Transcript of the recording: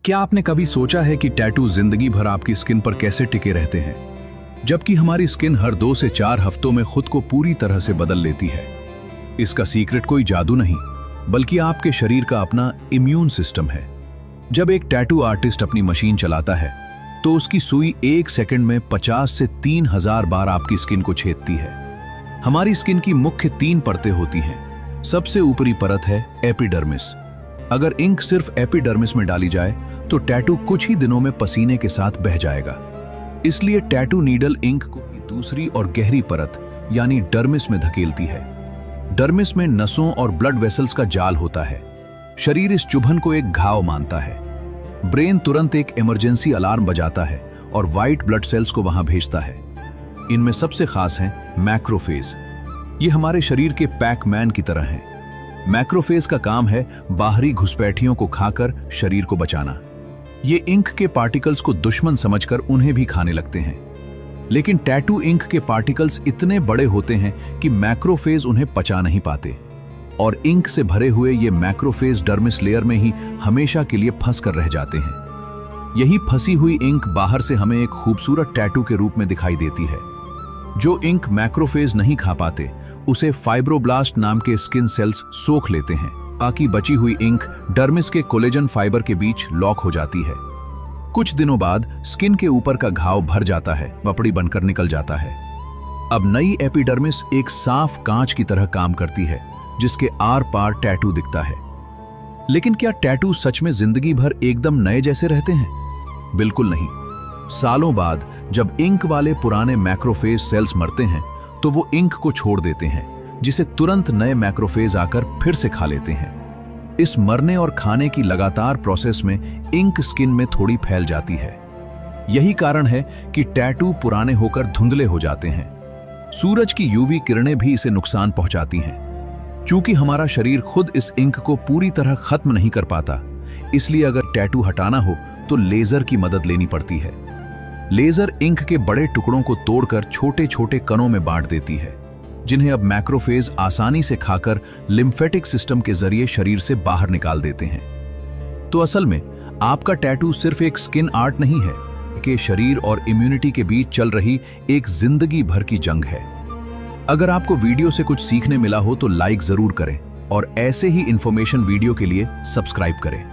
क्या आपने कभी सोचा है कि टैटू जिंदगी भर आपकी स्किन पर कैसे टिके रहते हैं, जबकि हमारी स्किन हर 2 से 4 हफ्तों में खुद को पूरी तरह से बदल लेती है। इसका सीक्रेट कोई जादू नहीं, बल्कि आपके शरीर का अपना इम्यून सिस्टम है। जब एक टैटू आर्टिस्ट अपनी मशीन चलाता है तो उसकी सुई 1 सेकंड में 50 से 3000 बार आपकी स्किन को छेदती है। हमारी स्किन की मुख्य 3 परतें होती हैं। सबसे ऊपरी परत है एपिडर्मिस। अगर इंक सिर्फ एपिडर्मिस में डाली जाए तो टैटू कुछ ही दिनों में पसीने के साथ बह जाएगा। इसलिए टैटू नीडल इंक को दूसरी और गहरी परत यानी डर्मिस में धकेलती है। डर्मिस में नसों और ब्लड वेसल्स का जाल होता है। शरीर इस चुभन को एक घाव मानता है। ब्रेन तुरंत एक इमरजेंसी अलार्म बजाता है और व्हाइट ब्लड सेल्स को वहां भेजता है। इनमें सबसे खास हैं मैक्रोफेज। ये हमारे शरीर के पैकमैन की तरह हैं। मैक्रोफेज का काम है बाहरी घुसपैठियों को खाकर शरीर को बचाना। ये इंक के पार्टिकल्स को दुश्मन समझकर उन्हें भी खाने लगते हैं। लेकिन टैटू इंक के पार्टिकल्स इतने बड़े होते हैं कि मैक्रोफेज उन्हें पचा नहीं पाते और इंक से भरे हुए ये मैक्रोफेज डर्मिस लेयर में ही हमेशा के लिए फंस कर रह जाते हैं। यही फंसी हुई इंक बाहर से हमें एक खूबसूरत टैटू के रूप में दिखाई देती है। जो इंक मैक्रोफेज नहीं खा पाते उसे फाइब्रोब्लास्ट नाम के स्किन सेल्स सोख लेते हैं। बाकी बची हुई इंक डर्मिस के कोलेजन फाइबर के बीच लॉक हो जाती है। कुछ दिनों बाद स्किन के ऊपर का घाव भर जाता है, पपड़ी बनकर निकल जाता है। अब नई एपिडर्मिस एक साफ कांच की तरह काम करती है, जिसके आर पार टैटू दिखता है। लेकिन क्या टैटू सच में जिंदगी भर एकदम नए जैसे रहते हैं? बिल्कुल नहीं। सालों बाद जब इंक वाले पुराने मैक्रोफेज सेल्स मरते हैं तो वो इंक को छोड़ देते हैं, जिसे तुरंत नए मैक्रोफेज आकर फिर से खा लेते हैं। इस मरने और खाने की लगातार प्रोसेस में इंक स्किन में थोड़ी फैल जाती है। यही कारण है कि टैटू पुराने होकर धुंधले हो जाते हैं। सूरज की यूवी किरणें भी इसे नुकसान पहुंचाती हैं। चूंकि हमारा शरीर खुद इस इंक को पूरी तरह खत्म नहीं कर पाता, इसलिए अगर टैटू हटाना हो तो लेजर की मदद लेनी पड़ती है। लेजर इंक के बड़े टुकड़ों को तोड़कर छोटे छोटे कणों में बांट देती है, जिन्हें अब मैक्रोफेज आसानी से खाकर लिम्फेटिक सिस्टम के जरिए शरीर से बाहर निकाल देते हैं। तो असल में आपका टैटू सिर्फ एक स्किन आर्ट नहीं है, कि शरीर और इम्यूनिटी के बीच चल रही एक जिंदगी भर की जंग है। अगर आपको वीडियो से कुछ सीखने मिला हो तो लाइक जरूर करें और ऐसे ही इंफॉर्मेशन वीडियो के लिए सब्सक्राइब करें।